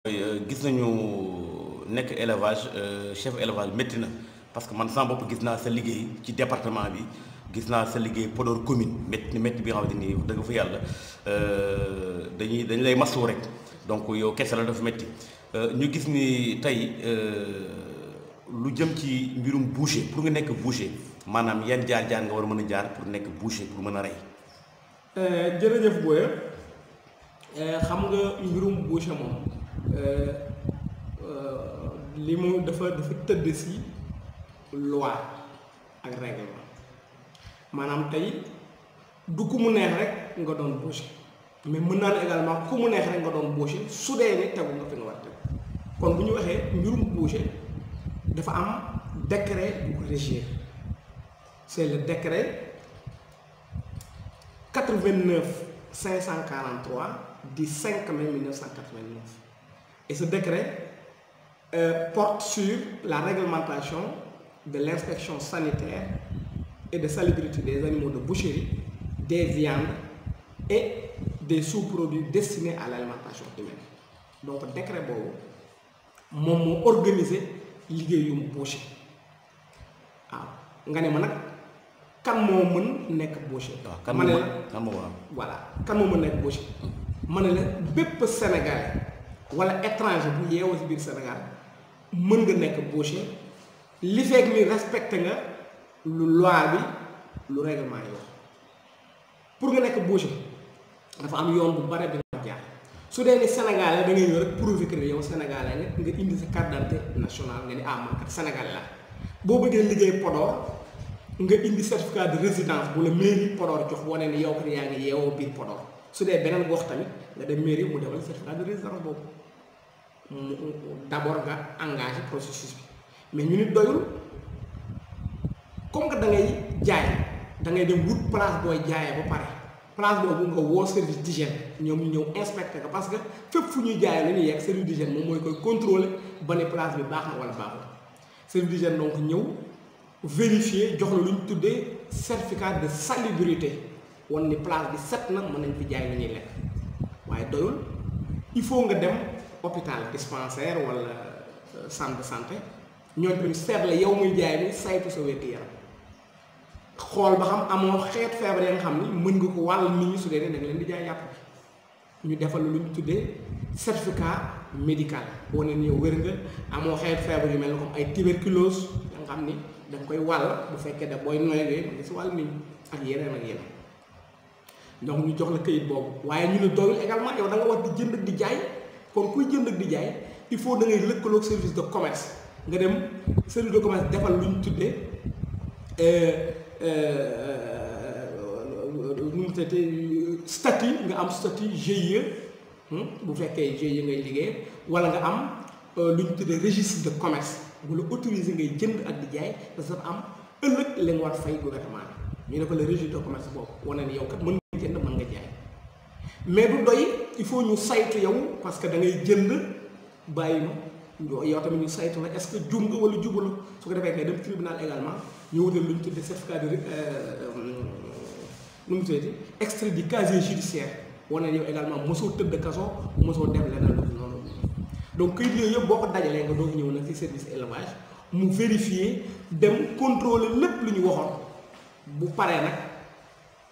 gis nañu nekk élevage chef élevage métti na parce que man sama bopp gis naa sa liggéey ci département bi gis naa sa liggéey Podor commune métti bi nga xamante ni dëgg fa yàlla dañu lay masu rek donc yow kese la dafa métti ñu gis ni tey lu jëm ci mbirum boucher pour nga nekk boucher maanaam yan jaar-jaar nga war a mën a jaar pour nekk boucher pour mën a rey. jërëjëf Boye xam nga mbirum boucher moom li mu dafa tëdd ci loi ak règlement maanaam tey du ku mu neex rek nga doon boucher mais mën naa ne également ku mu neex rek nga doon boucher su dee ni tegu nga fi nga war a tegu kon bu ñu waxee mbirum boucher dafa am décret bu ko régir c'est le décret 89 543 du 5 mai 1989 et ce décret porte sur la réglementation de l'inspection sanitaire et de salubrité des animaux de boucherie, des viandes et des sous-produits destinés à l'alimentation humaine. Donc décret boobu moom moo organiser liggéeyum boucher waaw nga ne ma nag kan moo mën nekk boucher. waaw kan moo voilà kan moo mën nekk boucher. ma ne la bépp Sénégalais wala étranger bu yeewoo ci biir Sénégal mën nga nekk boucher li fekk ni respecté nga lu loi bi lu règlement yi wax pour nga nekk boucher dafa am yoon bu bare bi nga jaar su dee ni Sénégalais da ngay ñëw rek prouver que yow Sénégalais nga indi sa carte d'identité nationale nga ni man kat Sénégalais la boo bëggee liggéey Podor nga indi certificat de résidence bu la mairie Podor jox wane ni yow kat yaa ngi yeewoo biir Podor su dee beneen gox tamit nga dem mairie mu defal certificat de résidence boobu d'abord nga engagé processus bi mais ñu nit doyul comme que da ngay jaay da ngay dem wut place booy jaayee ba pare place boobu nga woo service d'hygiène ñoom ñu ñëw inspecté ko parce que fépp fu ñuy jaayee la ñuy yegg service d'hygiène moom mooy koy contrôler ba ne place bi baax na wala baaxul service d'hygiène donc ñëw vérifier jox la lu ñu tuddee certificat de salubrité wan ni place bi set na mën nañ fi jaay la ñuy lekk waaye doyul il faut nga dem hôpital dispensaire wala centre de santé ñooñu tamit seet la yow muy jaay mi saytu sa wér-gu-yaram xool ba xam amoo xeet feebar ya nga xam ni mën nga ko wàll nit ñi su dee da nga leen di jaay yàpp bi ñu defal lu ñu tuddee certificat médical boo ne yow wér nga amoo xeet feebar yu mel ne comme ay tuberculose ya nga xam ni da nga koy wàll bu fekkee da booy noyyee mën nga si wàll nit ñi ak yeneen ak yeneen donc ñu jox la këyit boobu waaye ñu ne doyul également yow da nga war di jënd ak di jaay kon kuy jënd ak di jaay il faut da ngay lëkkaloog service de commerce nga dem service de commerce defal lu ñu tuddee nu mu tuddee statut nga am statut GIE bu fekkee GIE ngay liggéey wala nga am lu ñu tuddee registre de commerce bu la autorisé ngay jënd ak di jaay parce que am ëllëg la nga war fay gouvernement bi ñu ne ko le registre de commerce boobu wane ne yow kat mën nga jënd mën nga jaay mais du doy il faut ñu saytu yow parce que da ngay jënd bàyyi ma yow tamit ñu saytu la est-ce que jum nga wala jubala su ko defee kay dem tribunal également ñu wutal lu ñu tuddee certificat de nu mu tuddati extrait du casier judiciaire wane ne yow également mosoo tëdd kaso mosoo def leneen lu noonu donc këyit yooyu yëpp boo ko dajalee nga doog ñëw nag ci service élevage mu vérifier dem contrôler lépp lu ñu waxoon bu paree nag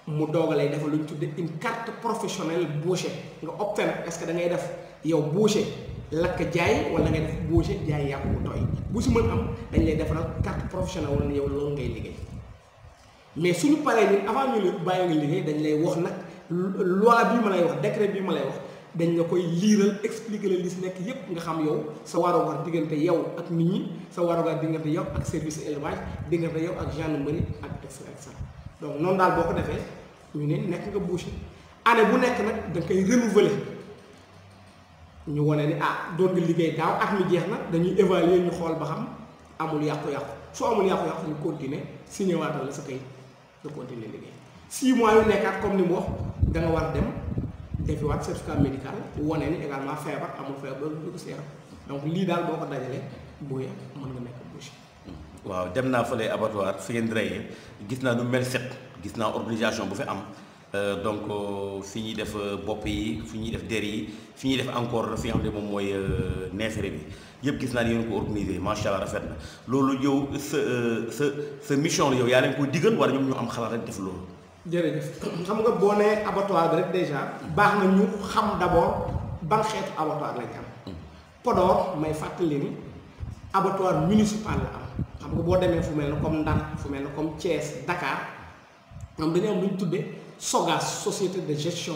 mu doogalay defal lu ñu tuddee une carte professionnelle boucher nga opté nag est-ce que da ngay def yow boucher lakk jaay wala ngay def boucher jaay yàpp bu tooy bu si mën am dañ lay defaral carte professionnelle wala yow loolu ngay liggéey mais suñu paree ñun avant ñu la bàyyi nga liggéey dañ lay wax nag loi bii ma lay wax décret bii ma lay wax dañ la koy liiral expliquer la li si nekk yépp nga xam yow sa warugar diggante yow ak nit ñi sa warugar diggante yow ak service élevage diggante yow ak gendarmerie ak etc. donc noonu daal boo ko defee ñu ne nekk nga boucher année bu nekk nag da nga koy renouveler ñu wane ni doon nga liggéey daaw at mi jeex na dañuy évaluer ñu xool ba xam amul yàqu-yàqu su amul yàqu-yàqu ñu continuer signé waatal la sa kayit nga continuer liggéey 6 mois yu nekkaat comme ni mu wax da nga war dem defiwaat certificat médical wane ni également feebar amul feebar loolu du ko seeram donc lii daal boo ko dajalee booyee mën nga nekk boucher. waaw dem naa fële abattoir fi ngeen di reyee gis naa nu mel set gis naa organisation bu fi am donc fi ñuy def bopp yi fi ñuy def der yi fi ñuy def encore fi nga xam ne moom mooy neefere bi yëpp gis naa ni yéen ko organisé macha allah rafet na loolu yow sa mission yow yaa leen koy digal wala ñoom ñu am xalaat rek def loolu. jërëjëf xam nga boo nee abattoir bi rek déjà baax na ñu xam d'abord ban xeetu abattoir lañ am. Podor may fàttali ni abattoir municipal la am xam nga boo demee fu mel ne comme Ndar fu mel ne comme Thiès Dakar ñoom dañu am lu ñu tuddee SOGAS société de gestion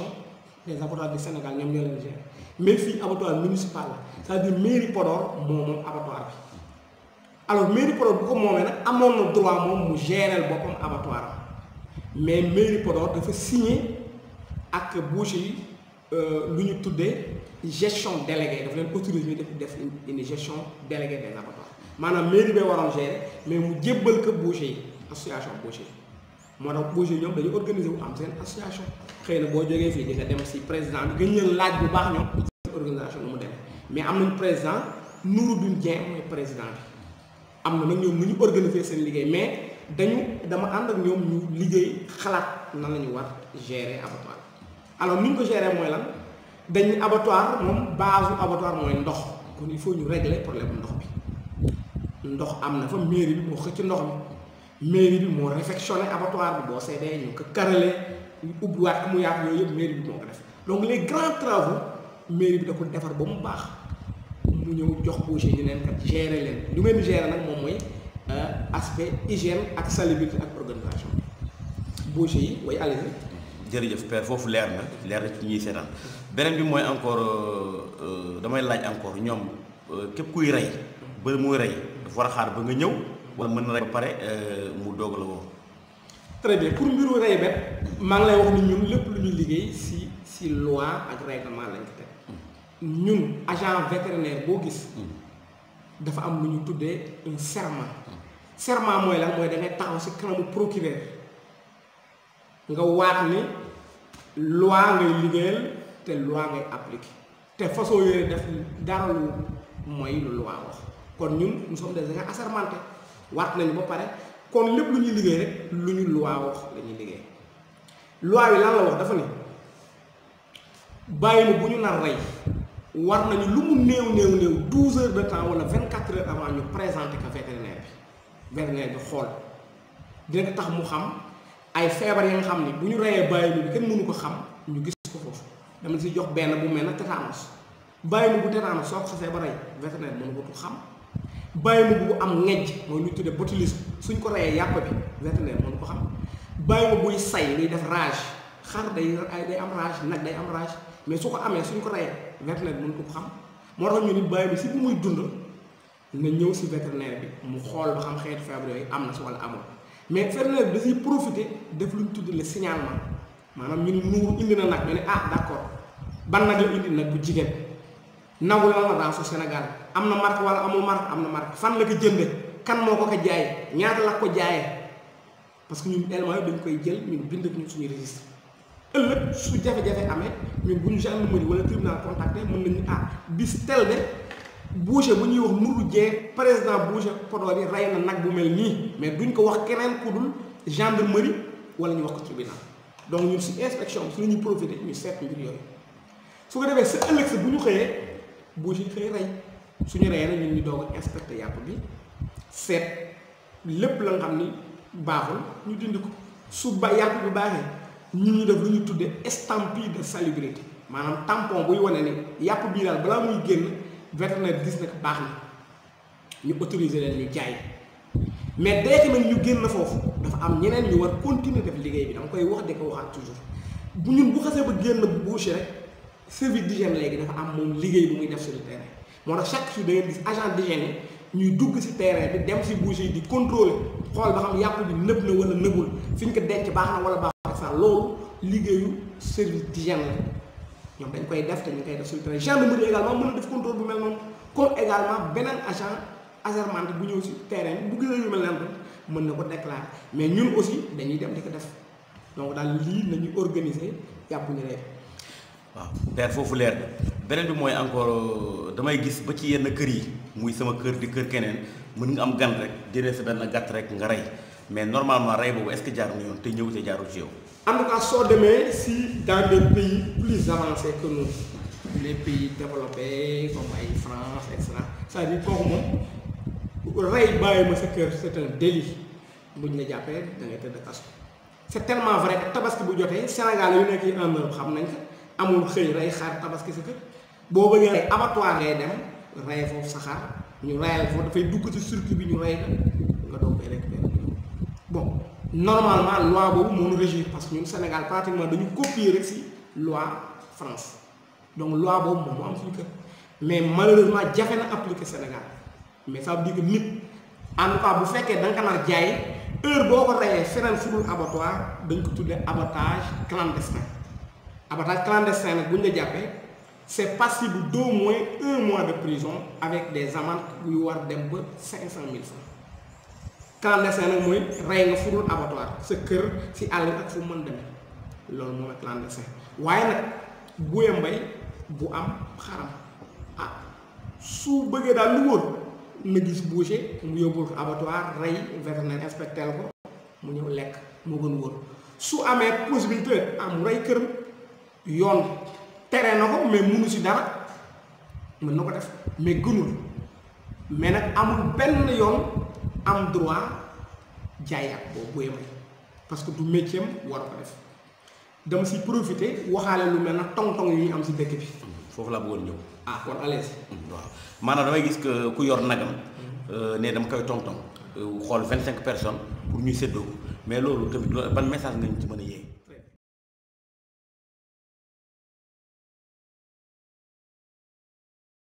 des abattoirs du Sénégal ñoom ñoo leen gérer mais fii abattoir municipal la c'est-à-dire mairie Podor moom abattoir bi alors mairie Podor bu ko moomee nag amoon na droit moom mu gérer boppam abattoir am mais mairie Podor dafa signé ak boucher yi lu ñu tuddee gestion déléguée dafa leen autorisé ñu def une gestion déléguée des abattoirs maanaam mairie bee waroon gérer mais mu jébbal ko boucher yi association boucher yi moo tax boucher ñoom dañu organiser wu am seen association xëy na boo jógee fii di nga dem si président bi gën leen laaj bu baax ñoom seen organisation nu mu demee mais am nañu président Nouroudine Dieng mooy président bi am na nag ñoom nu ñu organiser seen liggéey mais dama ànd ak ñoom ñu liggéey xalaat nan la ñu war gérer abattoir alors ni ñu ko gérer mooy lan dañu abattoir moom base abattoir mooy ndox kon il faut ñu régler problème ndox bi ndox am na fa mairie bi moo xëcc ndox mi mairie bi moo réfectionné abattoir bi boo seedee ñu ko karale ñu ubbiwaat ko mu yaatu yooyu yëpp mairie bi moo ko def donc les grands travaux mairie bi da ko defar ba mu baax mu ñëw jox boucher ñu leen kat gérer leen lu ngeen di gérer nag moom mooy aspect hygiène ak salubrité ak organisation boucher yi way allez jërëjëf père foofu leer na ci ñuy seetaan beneen bi mooy encore damay laaj encore ñoom képp kuy rey ba muy rey dafa war a xaar ba nga ñëw wala mën na rey ba pare mu doog la woo. très bien pour mbiru rey bet maa ngi lay wax ni ñun lépp lu ñuy liggéey si loi ak règlement lañ ko teg ñun agent vétérinaire boo gis dafa am lu ñu tuddee un serment mooy lan mooy da ngay taxaw si kanamu procureur nga waat ni loi ngay liggéeyal te loi ngay appliquer te façon yooyu def dara lu mooy lu loi wax kon ñun nous sommes des agents assermentés waat nañu ba pare kon lépp lu ñuy liggéey rek lu ñu loi wax la ñuy liggéey loi bi lan la wax dafa ni bàyyi ma bu ñu nar rey war nañu lu mu néew 12 heures de temps wala 24 heures avant ñu présenter ko vétérinaire bi xool dina ko tax mu xam ay feebar yi nga xam ni bu ñu reyee bàyyi ma bi kenn mënu ko xam ñu gis ko foofu dama si jox benn bu mel na tétanos bàyyi ma bu tétanos soo ko xasee ba rey vétérinaire mënu ko xam bàyyi ma bu am ngejj mooy lu tuddee botulisme suñ ko reyee yàpp bi vétérinaire mënu ko xam bàyyi ma buy say luy def rage xar day am rage nag day am rage mais su ko amee suñ ko reyee vétérinaire mënu ko xam moo tax ñu ni bàyyi bi si bu muy dund nga ñëw si vétérinaire bi mu xool ba xam xeetu feebar yooyu am na si wala amul mais vétérinaire bi da siy profité def lu ñu tudd le signalement maanaam ñu ne Nuuru indi na nag ñu ne ah d'accord ban nag la indi nag bu jigéen nagu la ma dans Sénégal am na marque wala amul marque am na marque fan la ko jënde kan moo ko jaayee ñaata la ko jaayee parce que ñun éléments yi dañ koy jël ñun bind ak ñun suñu registre ëllëg su jafe-jafe amee ñun bu ñu gendarmerie wala tribunal contacté mën nañu ah bis tel de boucher bu ñuy wax Nuuru Dieng président boucher Podor yi rey na nag bu mel nii mais duñ ko wax keneen ku dul gendarmerie wala ñu wax ko tribunal donc ñun si inspection bi su ñuy profité ñu seet mbir yooyu su ko defee sa ëllëg sa bu ñu xëyee boucher yi xëy rey suñu reyee nag ñun ñu doog a inspecté yàpp bi seet lépp la nga xam ni baaxul ñu dindi ko su ba yàpp bi baaxee ñun ñu def lu ñu tuddee estampille de salubrité maanaam tampon buy wane ni yàpp bii daal balaa muy génn vétérinaire gis na ko baax na ñu autoriser leen ñu jaay mais dès que nag ñu génn foofu dafa am ñeneen ñu war continuer def liggéey bi dama koy wax di ko waxaat toujours bu ñun bu xasee ba génn boucher rek service d'hygiène léegi dafa am moom liggéey bu muy def sur le terrain moo tax chaque jour da ngeen gis agent d'hygiène yi ñuy dugg si terrain bi dem si boucher yi di contrôler xool ba xam yàpp bi nëb na wala nëbul fi ñu ko denc baax na wala baax na loolu liggéeyu service d'hygiène la ñoom dañ koy def te ñu koy def sur le terrain gendarmerie également mën na def contrôle bu mel noonu comme également beneen agent assermenté bu ñëw si terrain bi bu gisee yu mel noonu mën na ko déclarer mais ñun aussi dañuy dem di ko def donc daal lii nañu organiser yàpp ñu rey. waaw père foofu leer na beneen bi mooy encore damay gis ba ci yenn kër yi muy sama kër di kër keneen mën nga am gan rek jëlee sa benn gàtt rek nga rey mais normalement rey boobu est-ce que jaar na yoon te ñëw te jaarul ci yow. en tout cas soo demee si dans des pays plus avancés que nous les pays développés comme ay France et cetera c'est-à-dire kooku moom rey bàyyi ma sa kër c'est un délit buñ la jàppee da ngay tëdd kaso. c'est tellement vrai que tabaski bu jotee Sénégal yu nekk yi en Europe xam nañ ko amul xëy rey xaar tabaski sa kër boo bëggee rey abattoir ngay dem rey foofu sa xaar ñu reyal foofu dafay dugg ci circuit bi ñu rey nga doog koy récupérer bon normalement loi boobu moo ñu régir parce que ñun Sénégal pratiquement dañu copier rek ci loi France donc loi boobu moom mu am suñu kër mais malheureusement jafe na appliquer Sénégal mais ça veut dire que nit en tout cas bu fekkee da nga ko nar jaay heure boo ko reyee feneen fudul abattoir dañ ko tuddee abattage clandestin abattage clandestin nag bu ñu la jàppee c'est passible d'au moins 1 mois de prison avec des amendes yu war dem ba 500 000 francs clandestin nag mooy rey nga fudul abattoir sa kër ci àll ak fu mën demee loolu mooy clandestin waaye nag Buya Mbaye bu am xaram ah su bëggee daal lu wóor na gis boucher mu yóbbul ko abattoir rey vétérinaire inspecteur ko mu ñëw lekk moo gën wóor su amee possibilité am rey këram yoon tere na ko mais munu si dara mën na ko def mais gënul mais nag amul benn yoon am droit jaay ak boobu Buya Mbaye parce que du métier am war ko def dama si profité waxaale lu mel na tong-tong yu ñu am si dëkk bi. foofu laa bëggoon ñëw. ah kon allez. waaw maanaam damay gis que ku yor nagam. ne dama koy tong-tong xool 25 personnes pour ñuy séddoo mais loolu tamit ban message nga ñu ci mën a yee.